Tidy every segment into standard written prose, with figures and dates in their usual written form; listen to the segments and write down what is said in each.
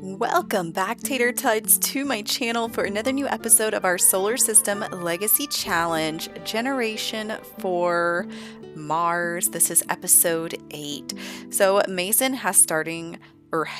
Welcome back, Tater Tuds, to my channel for another new episode of our Solar System Legacy Challenge, Generation 4 Mars. This is episode 8. So Mason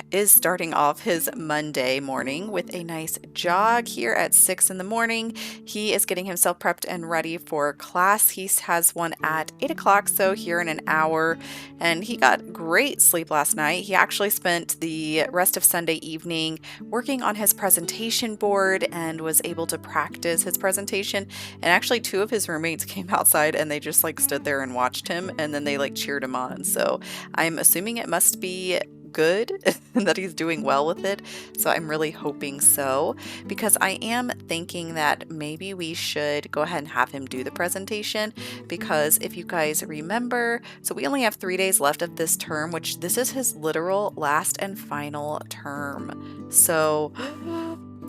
is starting off his Monday morning with a nice jog here at 6 in the morning. He is getting himself prepped and ready for class. He has one at 8 o'clock, so here in an hour, and he got great sleep last night. He actually spent the rest of Sunday evening working on his presentation board and was able to practice his presentation. And actually 2 of his roommates came outside and they just stood there and watched him, and then they cheered him on. So I'm assuming it must be good and that he's doing well with it. So I'm really hoping so, because I am thinking that maybe we should go ahead and have him do the presentation, because if you guys remember, so we only have 3 days left of this term, which this is his literal last and final term. So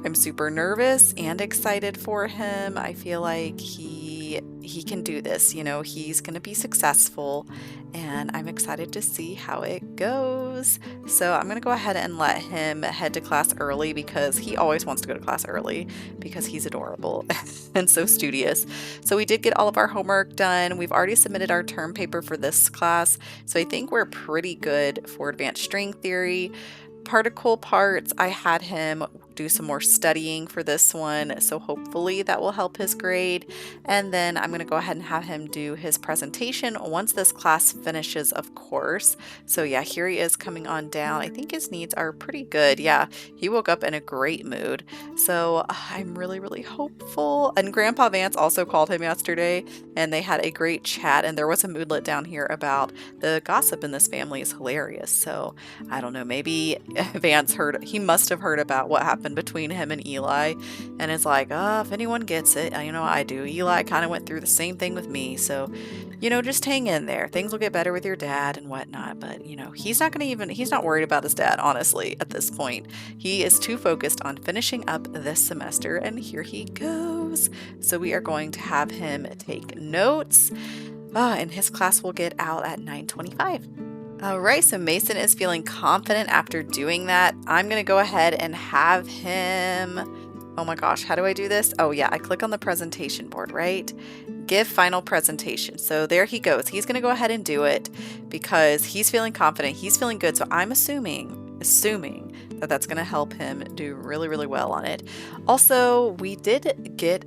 I'm super nervous and excited for him. I feel like he can do this, he's going to be successful, and I'm excited to see how it goes. So I'm going to go ahead and let him head to class early, because he always wants to go to class early because he's adorable and so studious. So we did get all of our homework done. We've already submitted our term paper for this class, so I think we're pretty good for advanced string theory. Particle parts, I had him do some more studying for this one, so hopefully that will help his grade. And then I'm going to go ahead and have him do his presentation once this class finishes, of course. So yeah, here he is coming on down. I think his needs are pretty good. Yeah, he woke up in a great mood, so I'm really hopeful. And Grandpa Vance also called him yesterday, and they had a great chat, and there was a moodlet down here about the gossip in this family is hilarious. So I don't know, maybe Vance he must have heard about what happened between him and Eli, and is like, if anyone gets it, I do. Eli kind of went through the same thing with me, so just hang in there. Things will get better with your dad and whatnot. But he's not worried about his dad, honestly, at this point. He is too focused on finishing up this semester, and here he goes. So we are going to have him take notes, and his class will get out at 9:25. All right, so Mason is feeling confident after doing that. I'm going to go ahead and have him, oh my gosh, how do I do this? Oh yeah, I click on the presentation board, right? Give final presentation. So there he goes. He's going to go ahead and do it because he's feeling confident. He's feeling good. So I'm assuming that that's going to help him do really well on it. Also, we did get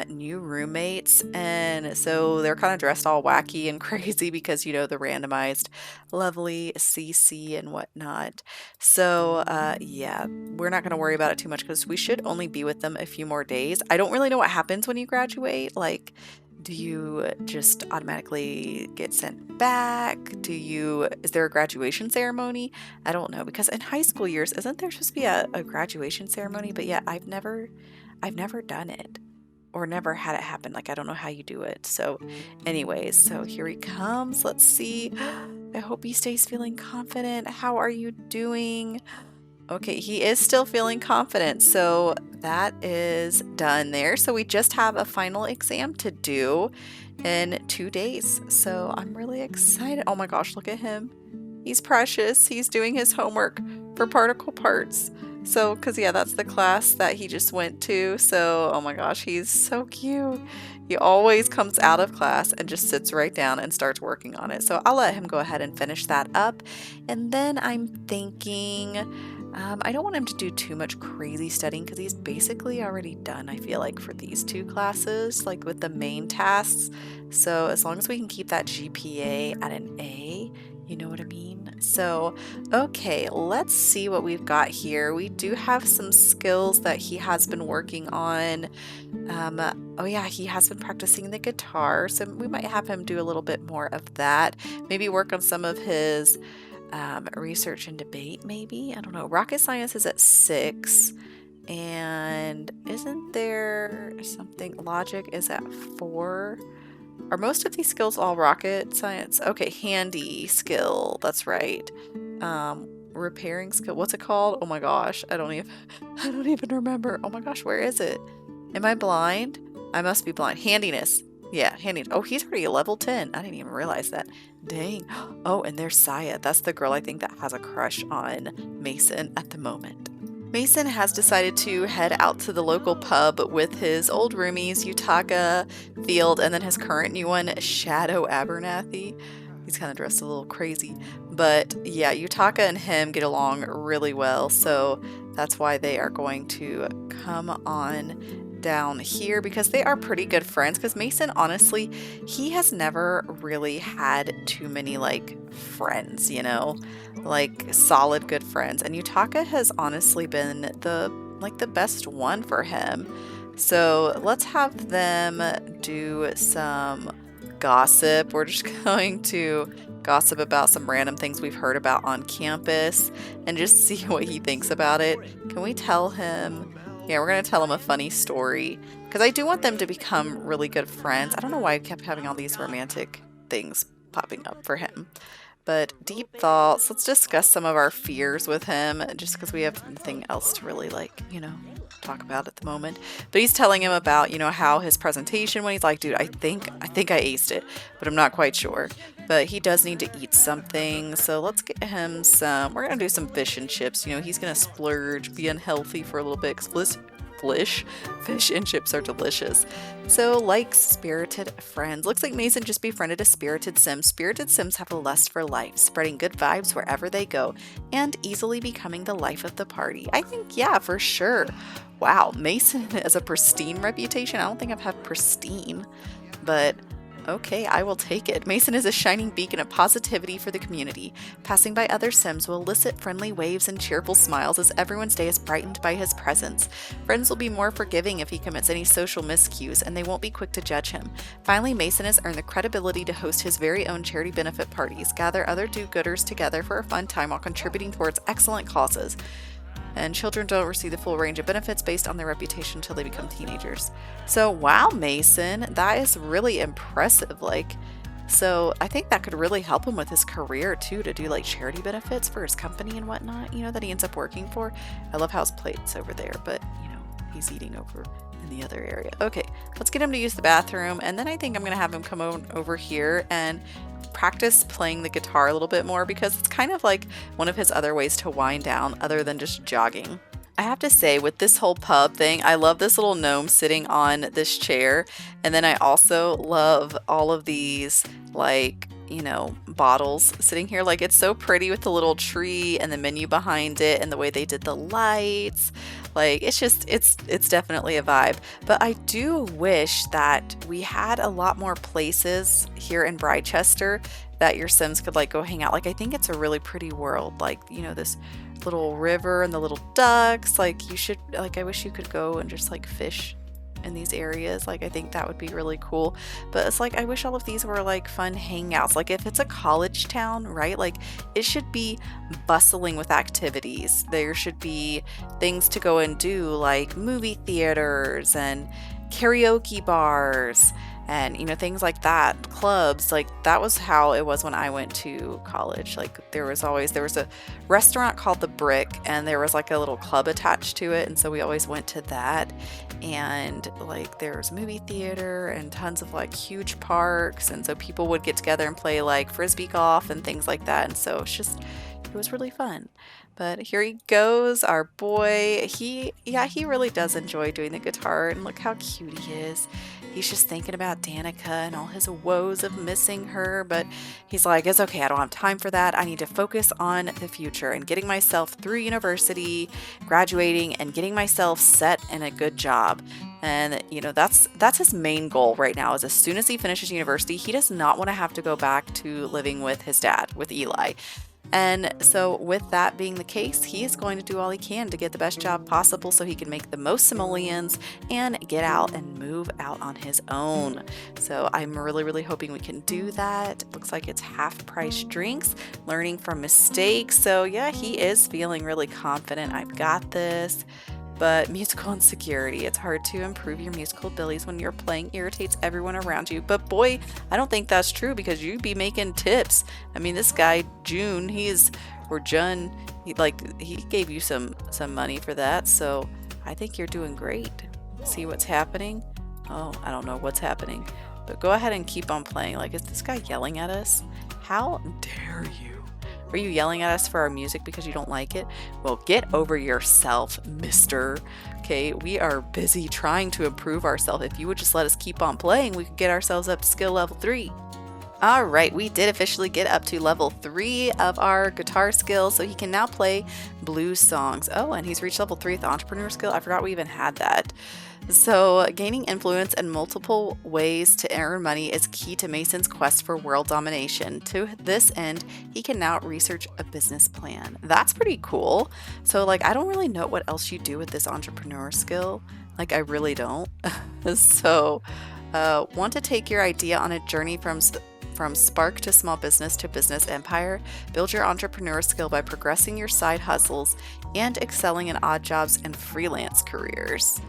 new roommates, and so they're kind of dressed all wacky and crazy because the randomized lovely CC and whatnot. So yeah, we're not going to worry about it too much because we should only be with them a few more days. I don't really know what happens when you graduate. Do you just automatically get sent back? Is there a graduation ceremony? I don't know, because in high school years, isn't there supposed to be a graduation ceremony? But yeah, I've never done it, or never had it happen. I don't know how you do it. So anyways, so here he comes. Let's see. I hope he stays feeling confident. How are you doing? Okay, he is still feeling confident. So that is done there. So we just have a final exam to do in 2 days. So I'm really excited. Oh my gosh, look at him. He's precious. He's doing his homework for particle parts. So, because yeah, that's the class that he just went to. So, oh my gosh, he's so cute. He always comes out of class and just sits right down and starts working on it. So I'll let him go ahead and finish that up. And then I'm thinking, I don't want him to do too much crazy studying because he's basically already done, I feel like, for these 2 classes, with the main tasks. So as long as we can keep that GPA at an A, you know what I mean? So, okay, let's see what we've got here. We do have some skills that he has been working on. Oh yeah, he has been practicing the guitar, so we might have him do a little bit more of that. Maybe work on some of his research and debate, maybe? I don't know. Rocket science is at 6. And isn't there something? Logic is at 4. Are most of these skills all rocket science? Okay, handy skill. That's right. Repairing skill. What's it called? Oh my gosh, I don't even remember. Oh my gosh, where is it? Am I blind? I must be blind. Handiness. Yeah, handiness. Oh, he's already a level 10. I didn't even realize that. Dang. Oh, and there's Saya. That's the girl I think that has a crush on Mason at the moment. Mason has decided to head out to the local pub with his old roomies, Yutaka, Field, and then his current new one, Shadow Abernathy. He's kind of dressed a little crazy. But yeah, Yutaka and him get along really well, so that's why they are going to come on down here because they are pretty good friends. Because Mason, honestly, he has never really had too many like friends, you know, like solid good friends. And Yutaka has honestly been the best one for him. So let's have them do some gossip. We're just going to gossip about some random things we've heard about on campus and just see what he thinks about it. Can we tell him? Yeah, we're going to tell him a funny story because I do want them to become really good friends. I don't know why I kept having all these romantic things popping up for him. But deep thoughts, let's discuss some of our fears with him just because we have nothing else to really talk about at the moment. But he's telling him about, how his presentation when he's like, dude, I think I aced it, but I'm not quite sure. But he does need to eat something. So let's get him we're going to do some fish and chips. He's going to splurge, be unhealthy for a little bit. Fish and chips are delicious. So, like spirited friends. Looks like Mason just befriended a spirited sim. Spirited sims have a lust for life, spreading good vibes wherever they go, and easily becoming the life of the party. I think, yeah, for sure. Wow, Mason has a pristine reputation. I don't think I've had pristine, but okay, I will take it. Mason is a shining beacon of positivity for the community. Passing by other Sims will elicit friendly waves and cheerful smiles as everyone's day is brightened by his presence. Friends will be more forgiving if he commits any social miscues, and they won't be quick to judge him. Finally, Mason has earned the credibility to host his very own charity benefit parties, gather other do-gooders together for a fun time while contributing towards excellent causes. And children don't receive the full range of benefits based on their reputation until they become teenagers. So, wow, Mason, that is really impressive. So I think that could really help him with his career too, to do charity benefits for his company and whatnot, that he ends up working for. I love how his plate's over there, but he's eating over in the other area. Okay, let's get him to use the bathroom, and then I think I'm gonna have him come over here and practice playing the guitar a little bit more because it's kind of like one of his other ways to wind down other than just jogging. I have to say, with this whole pub thing, I love this little gnome sitting on this chair, and then I also love all of these bottles sitting here. It's so pretty with the little tree and the menu behind it and the way they did the lights. It's definitely a vibe. But I do wish that we had a lot more places here in Bridechester that your Sims could go hang out. I think it's a really pretty world. This little river and the little ducks. I wish you could go and just fish in these areas. I think that would be really cool. But it's I wish all of these were fun hangouts. If it's a college town, right, it should be bustling with activities. There should be things to go and do, movie theaters and karaoke bars and things like that, clubs. That was how it was when I went to college. There was a restaurant called The Brick, and there was a little club attached to it, and so we always went to that. And there was movie theater and tons of huge parks, and so people would get together and play frisbee golf and things like that. And so it was really fun. But here he goes, our boy. He really does enjoy doing the guitar, and look how cute he is. He's just thinking about Danica and all his woes of missing her, but he's it's okay, I don't have time for that. I need to focus on the future and getting myself through university, graduating, and getting myself set in a good job. And that's his main goal right now, is as soon as he finishes university, he does not want to have to go back to living with his dad, with Eli. And so with that being the case, he is going to do all he can to get the best job possible so he can make the most simoleons and get out and move out on his own. So I'm really, really hoping we can do that. Looks like it's half-price drinks, learning from mistakes. So yeah, he is feeling really confident. I've got this. But musical insecurity, it's hard to improve your musical abilities when your playing irritates everyone around you. But boy, I don't think that's true, because you'd be making tips. I mean, this guy, Jun, he gave you some money for that. So I think you're doing great. See what's happening? Oh, I don't know what's happening. But go ahead and keep on playing. Is this guy yelling at us? How dare you? Are you yelling at us for our music because you don't like it? Well, get over yourself, mister. Okay, we are busy trying to improve ourselves. If you would just let us keep on playing, we could get ourselves up to skill level 3. All right, we did officially get up to level 3 of our guitar skill, so he can now play blues songs. Oh, and he's reached level 3 with the entrepreneur skill. I forgot we even had that. So gaining influence in multiple ways to earn money is key to Mason's quest for world domination. To this end, he can now research a business plan. That's pretty cool. So like, I don't really know what else you do with this entrepreneur skill. Like, I really don't. So want to take your idea on a journey from spark to small business to business empire? Build your entrepreneur skill by progressing your side hustles and excelling in odd jobs and freelance careers.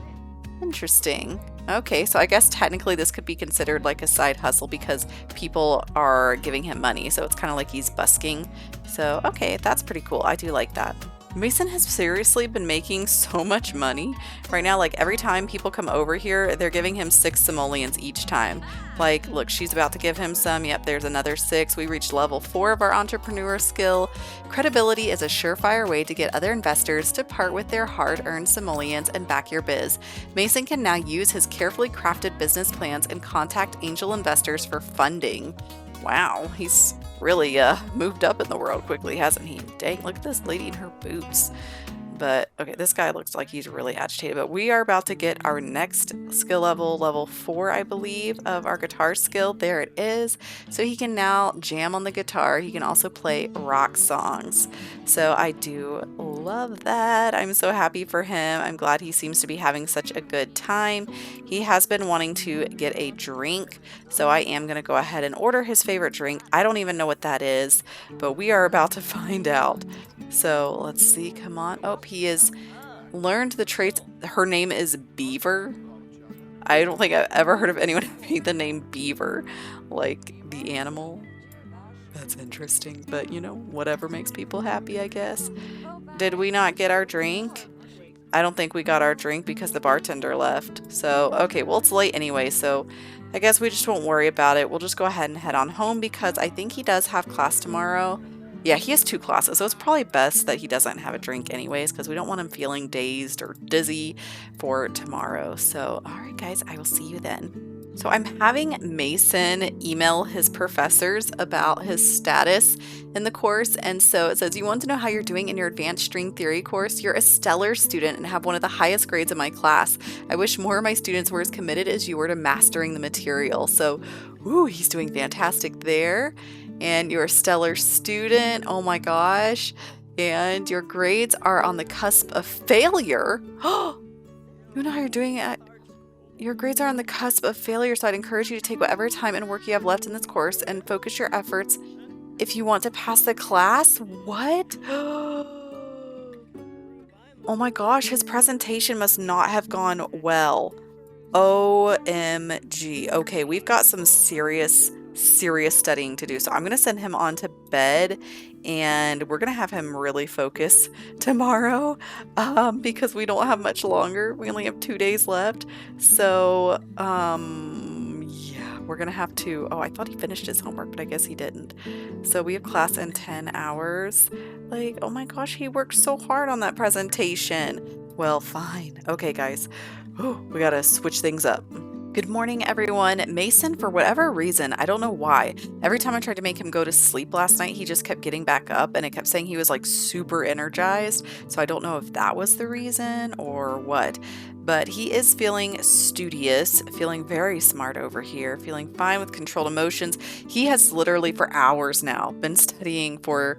Interesting. Okay, so I guess technically this could be considered like a side hustle because people are giving him money, so it's kind of like he's busking. So, okay, that's pretty cool. I do like that. Mason has seriously been making so much money right now. Like, every time people come over here, they're giving him 6 simoleons each time. Like, look, she's about to give him some. Yep, there's another 6. We reached level 4 of our entrepreneur skill. Credibility is a surefire way to get other investors to part with their hard-earned simoleons and back your biz. Mason can now use his carefully crafted business plans and contact angel investors for funding. Wow, he's really moved up in the world quickly, hasn't he? Dang, look at this lady in her boots. But okay, this guy looks like he's really agitated. But we are about to get our next skill level, level 4, I believe, of our guitar skill. There it is. So he can now jam on the guitar. He can also play rock songs. So I do love that. I'm so happy for him. I'm glad he seems to be having such a good time. He has been wanting to get a drink. So I am going to go ahead and order his favorite drink. I don't even know what that is, but we are about to find out. So let's see, come on. Oh, he has learned the traits. Her name is Beaver. I don't think I've ever heard of anyone having the name Beaver, like the animal. That's interesting, but you know, whatever makes people happy, I guess. Did we not get our drink? I don't think we got our drink because the bartender left. So, okay, well, it's late anyway, so I guess we just won't worry about it. We'll just go ahead and head on home because I think he does have class tomorrow. Yeah, he has 2 classes, so it's probably best that he doesn't have a drink anyways because we don't want him feeling dazed or dizzy for tomorrow. So, all right, guys, I will see you then. So I'm having Mason email his professors about his status in the course. And so it says, you want to know how you're doing in your advanced string theory course? You're a stellar student and have one of the highest grades in my class. I wish more of my students were as committed as you were to mastering the material. So, ooh, he's doing fantastic there. And you're a stellar student. Oh my gosh. And your grades are on the cusp of failure. You know how you're doing at Your grades are on the cusp of failure, so I'd encourage you to take whatever time and work you have left in this course and focus your efforts if you want to pass the class. What? Oh my gosh, his presentation must not have gone well. OMG. Okay, we've got some serious studying to do. So I'm going to send him on to bed and we're going to have him really focus tomorrow because we don't have much longer. We only have 2 days left. So, yeah, we're going to have to, oh, I thought he finished his homework, but I guess he didn't. So we have class in 10 hours. Like, oh my gosh, he worked so hard on that presentation. Well, fine. Okay, guys. Ooh, we got to switch things up. Good morning, everyone. Mason, for whatever reason, I don't know why, every time I tried to make him go to sleep last night, he just kept getting back up and it kept saying he was like super energized. So I don't know if that was the reason or what, but he is feeling studious, feeling very smart over here, feeling fine with controlled emotions. He has literally for hours now been studying for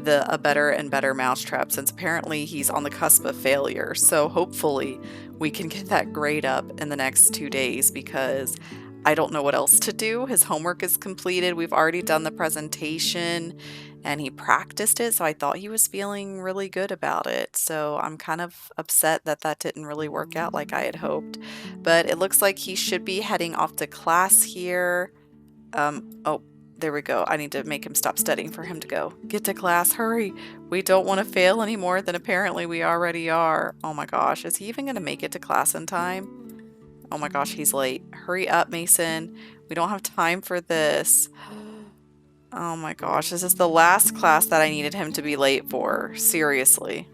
a better and better mousetrap since apparently he's on the cusp of failure. So hopefully we can get that grade up in the next 2 days because I don't know what else to do. His homework is completed. We've already done the presentation and he practiced it. So I thought he was feeling really good about it. So I'm kind of upset that that didn't really work out like I had hoped. But it looks like he should be heading off to class here. Oh, there we go. I need to make him stop studying for him to go. Get to class, hurry. We don't want to fail any more than apparently we already are. Oh my gosh, is he even going to make it to class in time? Oh my gosh, he's late. Hurry up, Mason. We don't have time for this. Oh my gosh, this is the last class that I needed him to be late for. Seriously.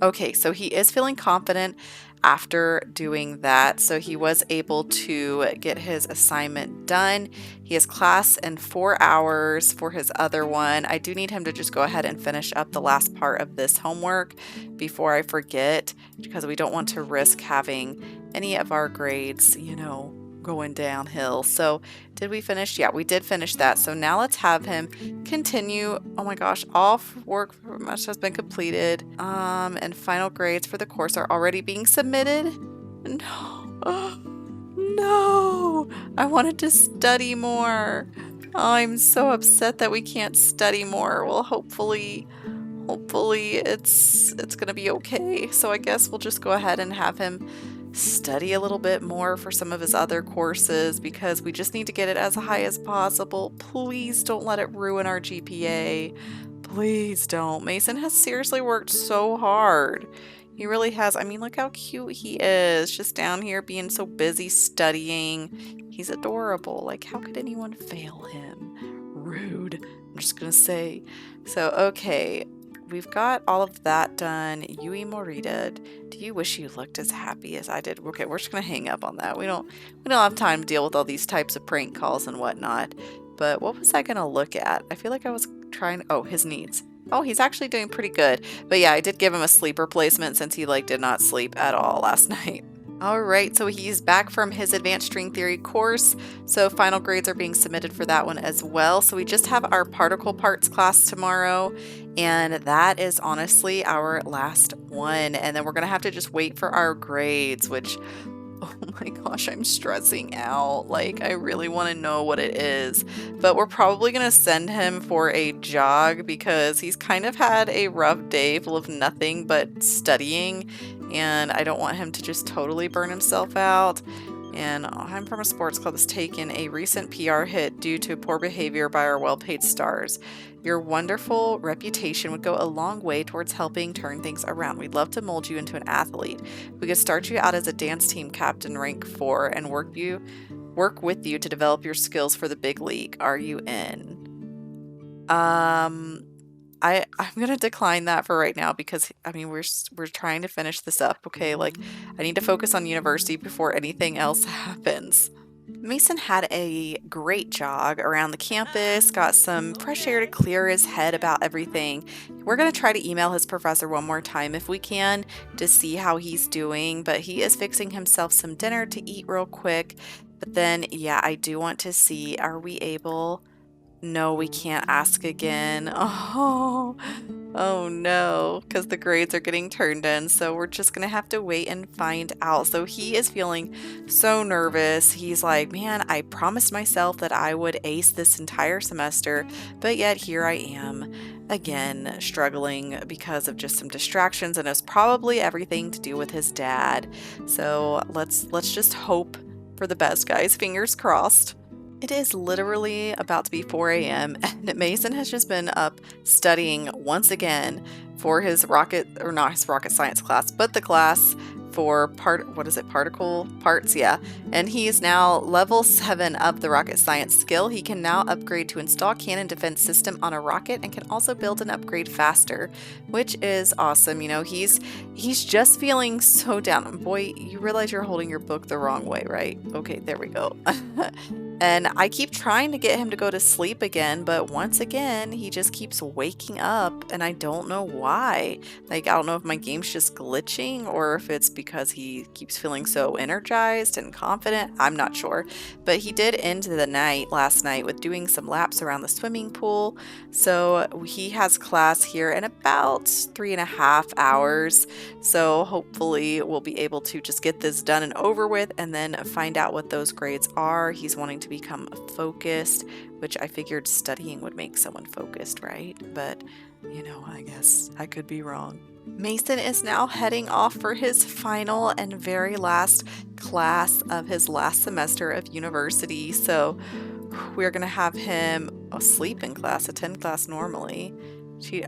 Okay, so he is feeling confident after doing that. So he was able to get his assignment done. He has class in 4 hours for his other one. I do need him to just go ahead and finish up the last part of this homework before I forget, because we don't want to risk having any of our grades, going downhill. So did we finish? Yeah, we did finish that. So now let's have him continue. Oh my gosh, all work pretty much has been completed. And final grades for the course are already being submitted. No. No. I wanted to study more. I'm so upset that we can't study more. Well, hopefully it's gonna be okay. So I guess we'll just go ahead and have him study a little bit more for some of his other courses, because we just need to get it as high as possible. Please don't let it ruin our GPA. Please don't. Mason has seriously worked so hard. He really has. I mean, look how cute he is, just down here being so busy studying. He's adorable. Like, how could anyone fail him? Rude. I'm just gonna say. So, okay. We've got all of that done. Yui Morita, do you wish you looked as happy as I did? Okay, we're just gonna hang up on that. We don't have time to deal with all these types of prank calls and whatnot. But what was I gonna look at? I feel like I was trying. Oh, his needs. Oh, he's actually doing pretty good. But yeah, I did give him a sleep replacement since he did not sleep at all last night. All right, so he's back from his advanced string theory course. So final grades are being submitted for that one as well. So we just have our particle parts class tomorrow, and that is honestly our last one. And then we're gonna have to just wait for our grades, which, oh my gosh, I'm stressing out. Like, I really want to know what it is. But we're probably going to send him for a jog, because he's kind of had a rough day full of nothing but studying. And I don't want him to just totally burn himself out. And I'm from a sports club that's taken a recent PR hit due to poor behavior by our well-paid stars. Your wonderful reputation would go a long way towards helping turn things around. We'd love to mold you into an athlete. We could start you out as a dance team captain rank 4 and work with you to develop your skills for the big league. Are you in? I'm gonna decline that for right now, because I mean we're trying to finish this up, okay? Like, I need to focus on university before anything else happens. Mason had a great jog around the campus, got some fresh air to clear his head about everything. We're going to try to email his professor one more time if we can to see how he's doing, but he is fixing himself some dinner to eat real quick. But then, yeah, I do want to see, are we able... No, we can't ask again. Oh no, because the grades are getting turned in, so we're just gonna have to wait and find out. So he is feeling so nervous. He's like, man, I promised myself that I would ace this entire semester, but yet here I am again struggling because of just some distractions, and it's probably everything to do with his dad. So let's just hope for the best, guys. Fingers crossed. It is literally about to be 4 a.m. and Mason has just been up studying once again for his not his rocket science class, but the class for particle parts, yeah. And he is now level 7 of the rocket science skill. He can now upgrade to install cannon defense system on a rocket, and can also build and upgrade faster, which is awesome. You know, he's just feeling so down. Boy, you realize you're holding your book the wrong way, right? Okay, there we go. And I keep trying to get him to go to sleep again, but once again, he just keeps waking up, and I don't know why. Like, I don't know if my game's just glitching or if it's because he keeps feeling so energized and confident. I'm not sure. But he did end the night last night with doing some laps around the swimming pool. So he has class here in about 3.5 hours. So hopefully we'll be able to just get this done and over with, and then find out what those grades are. He's wanting to become focused, which I figured studying would make someone focused, right? But, you know, I guess I could be wrong. Mason is now heading off for his final and very last class of his last semester of university. So we're going to have him sleep in class, attend class normally.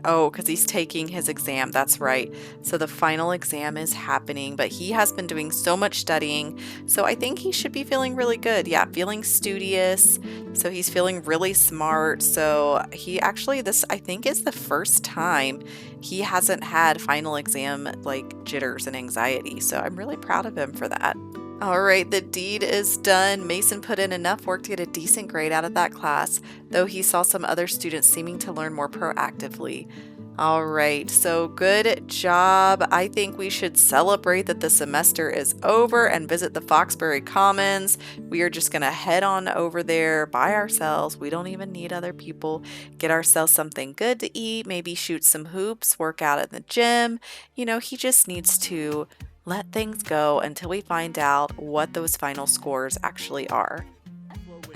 Oh, because he's taking his exam. That's right. So the final exam is happening, but he has been doing so much studying. So I think he should be feeling really good. Yeah, feeling studious. So he's feeling really smart. So he actually, this I think is the first time he hasn't had final exam like jitters and anxiety. So I'm really proud of him for that. All right, the deed is done. Mason put in enough work to get a decent grade out of that class, though he saw some other students seeming to learn more proactively. All right, so good job. I think we should celebrate that the semester is over and visit the Foxbury Commons. We are just going to head on over there by ourselves. We don't even need other people. Get ourselves something good to eat, maybe shoot some hoops, work out at the gym. You know, he just needs to let things go until we find out what those final scores actually are.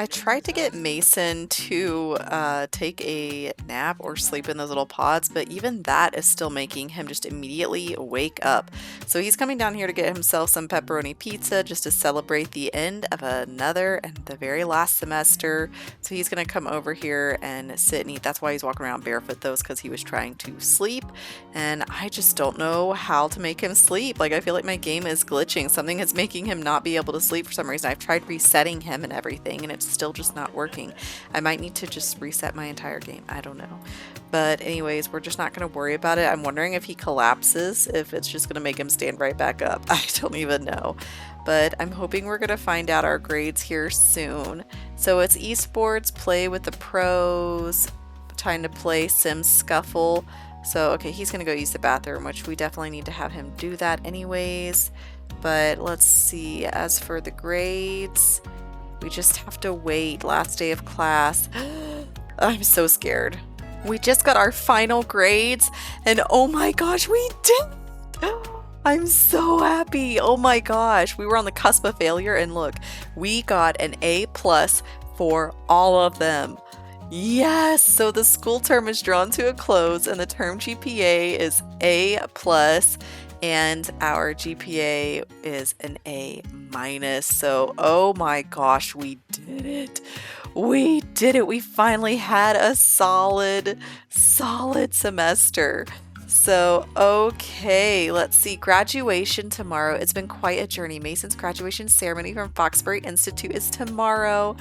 I tried to get Mason to take a nap or sleep in those little pods, but even that is still making him just immediately wake up. So he's coming down here to get himself some pepperoni pizza just to celebrate the end of another and the very last semester. So he's going to come over here and sit and eat. That's why he's walking around barefoot, though, because he was trying to sleep. And I just don't know how to make him sleep. Like, I feel like my game is glitching. Something is making him not be able to sleep for some reason. I've tried resetting him and everything, and it's still just not working. I might need to just reset my entire game. I don't know. But anyways, we're just not going to worry about it. I'm wondering if he collapses, if it's just going to make him stand right back up. I don't even know. But I'm hoping we're going to find out our grades here soon. So it's esports, play with the pros, trying to play Sims Scuffle. So, okay, he's going to go use the bathroom, which we definitely need to have him do that anyways. But let's see. As for the grades, we just have to wait. Last day of class. I'm so scared. We just got our final grades, and oh my gosh, we did! I'm so happy. Oh my gosh. We were on the cusp of failure, and look, we got an A+ for all of them. Yes! So the school term is drawn to a close, and the term GPA is A+. And our GPA is an A-. So, oh my gosh, we did it. We did it. We finally had a solid semester. So, okay, let's see. Graduation tomorrow. It's been quite a journey. Mason's graduation ceremony from Foxbury Institute is tomorrow.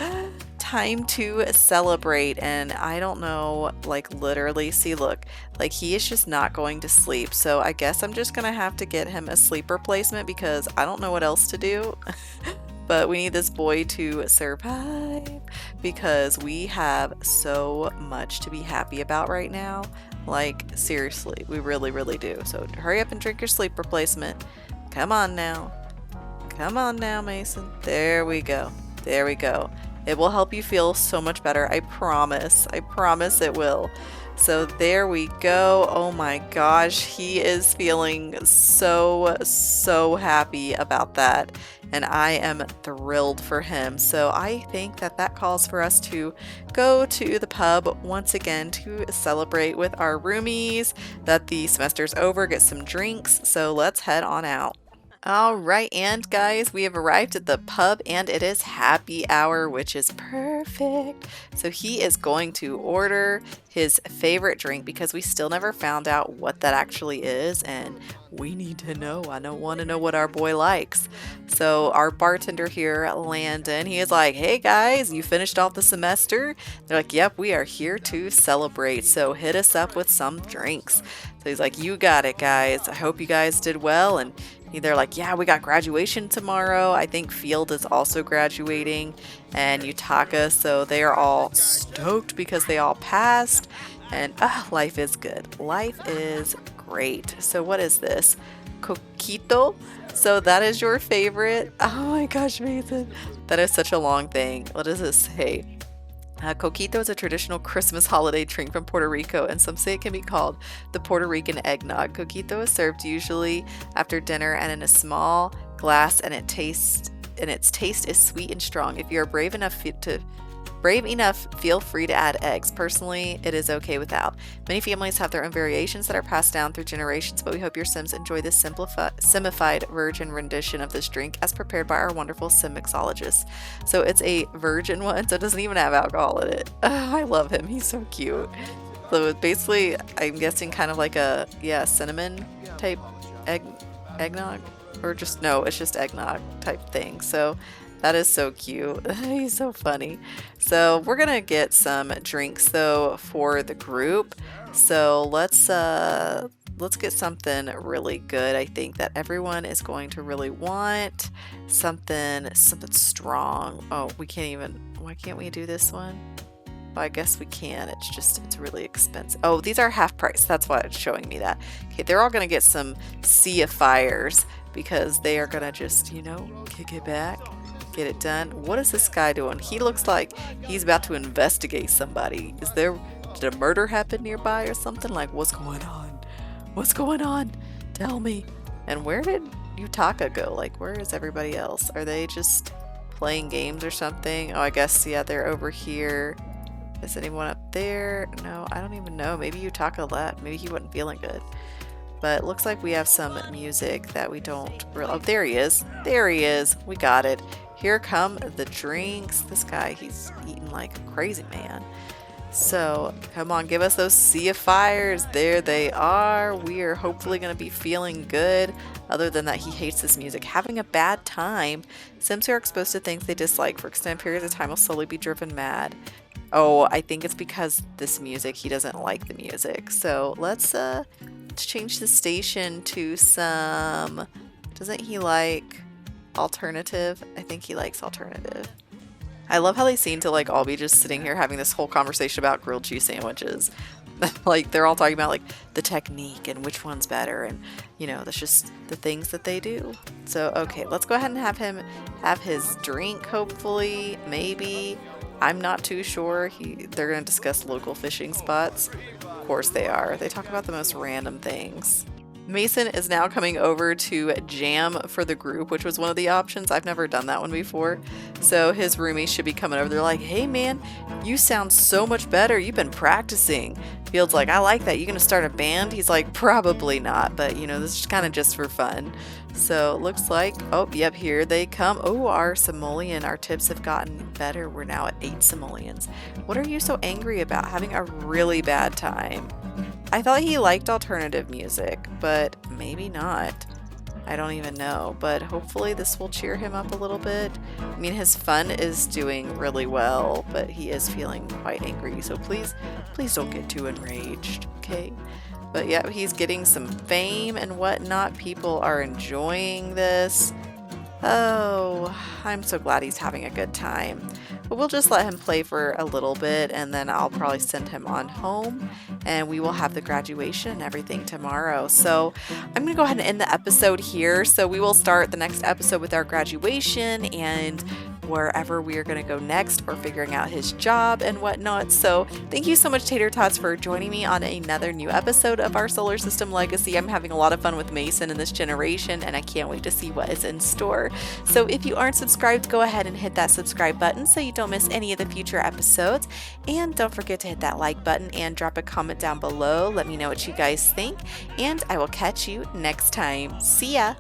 Time to celebrate. And I don't know, like, literally, see, look, like, he is just not going to sleep. So I guess I'm just gonna have to get him a sleep replacement because I don't know what else to do. But we need this boy to survive because we have so much to be happy about right now. Like, seriously, we really, really do. So hurry up and drink your sleep replacement. Come on now. Come on now, Mason. There we go. There we go. It will help you feel so much better. I promise. I promise it will. So there we go. Oh my gosh. He is feeling so happy about that. And I am thrilled for him. So I think that calls for us to go to the pub once again to celebrate with our roomies that the semester's over, get some drinks. So let's head on out. All right, and guys, we have arrived at the pub and it is happy hour, which is perfect. So he is going to order his favorite drink because we still never found out what that actually is, and we need to know. I don't want to know what our boy likes. So our bartender here, Landon, he is like, hey guys, you finished off the semester? They're like, yep, we are here to celebrate. So hit us up with some drinks. So he's like, you got it, guys. I hope you guys did well. And they're like, yeah, we got graduation tomorrow. I think Field is also graduating, and Utaka. So they are all stoked because they all passed. And life is good. Life is great. So what is this? Coquito? So that is your favorite? Oh my gosh, Mason. That is such a long thing. What does it say? Coquito is a traditional Christmas holiday drink from Puerto Rico, and some say it can be called the Puerto Rican eggnog. Coquito is served usually after dinner and in a small glass, and its taste is sweet and strong. If you are brave enough, feel free to add eggs. Personally, it is okay without. Many families have their own variations that are passed down through generations, but we hope your Sims enjoy this simified virgin rendition of this drink as prepared by our wonderful Sim mixologist. So it's a virgin one, so it doesn't even have alcohol in it. I love him. He's so cute. So it's basically, I'm guessing kind of like a, yeah, cinnamon type eggnog, or just, no, it's just eggnog type thing. So that is so cute. He's so funny. So we're gonna get some drinks though for the group. So let's get something really good. I think that everyone is going to really want something strong. Oh, we can't even, why can't we do this one? Well, I guess we can. It's really expensive. Oh, these are half price. That's why it's showing me that. Okay, they're all gonna get some Sea of Fires because they are gonna just, you know, kick it back, get it done. What is this guy doing? He looks like he's about to investigate somebody. Did a murder happen nearby or something? Like, what's going on? What's going on? Tell me. And where did Yutaka go? Like, where is everybody else? Are they just playing games or something? Oh, I guess, yeah, they're over here. Is anyone up there? No, I don't even know. Maybe Yutaka left. Maybe he wasn't feeling good. But it looks like we have some music that we don't really... Oh, there he is. There he is. We got it. Here come the drinks. This guy, he's eating like a crazy man. So, come on, give us those Sea of Fires. There they are. We are hopefully going to be feeling good. Other than that, he hates this music. Having a bad time. Sims who are exposed to things they dislike for extended periods of time will slowly be driven mad. Oh, I think it's because this music, he doesn't like the music. So let's change the station to some, doesn't he like alternative? I think he likes alternative. I love how they seem to like all be just sitting here having this whole conversation about grilled cheese sandwiches. Like they're all talking about like the technique and which one's better, and you know, that's just the things that they do. So okay, let's go ahead and have him have his drink, hopefully, maybe. I'm not too sure. They're going to discuss local fishing spots. Of course they are. They talk about the most random things. Mason is now coming over to jam for the group, which was one of the options. I've never done that one before. So his roomies should be coming over. They're like, hey man, you sound so much better. You've been practicing. Field's like, I like that. You gonna start a band? He's like, probably not, but you know, this is kind of just for fun. So it looks like, oh, yep, here they come. Oh, our simoleon, our tips have gotten better. We're now at 8 simoleons. What are you so angry about? Having a really bad time. I thought he liked alternative music, but maybe not. I don't even know, but hopefully this will cheer him up a little bit. I mean, his fun is doing really well, but he is feeling quite angry, so please don't get too enraged, okay? But yeah, he's getting some fame and whatnot. People are enjoying this. Oh, I'm so glad he's having a good time. But we'll just let him play for a little bit, and then I'll probably send him on home, and we will have the graduation and everything tomorrow. So I'm going to go ahead and end the episode here. So we will start the next episode with our graduation and wherever we are going to go next, or figuring out his job and whatnot. So thank you so much, Tater Tots, for joining me on another new episode of our Solar System Legacy. I'm having a lot of fun with Mason in this generation, and I can't wait to see what is in store. So if you aren't subscribed, go ahead and hit that subscribe button so you don't miss any of the future episodes. And don't forget to hit that like button and drop a comment down below. Let me know what you guys think, and I will catch you next time. See ya!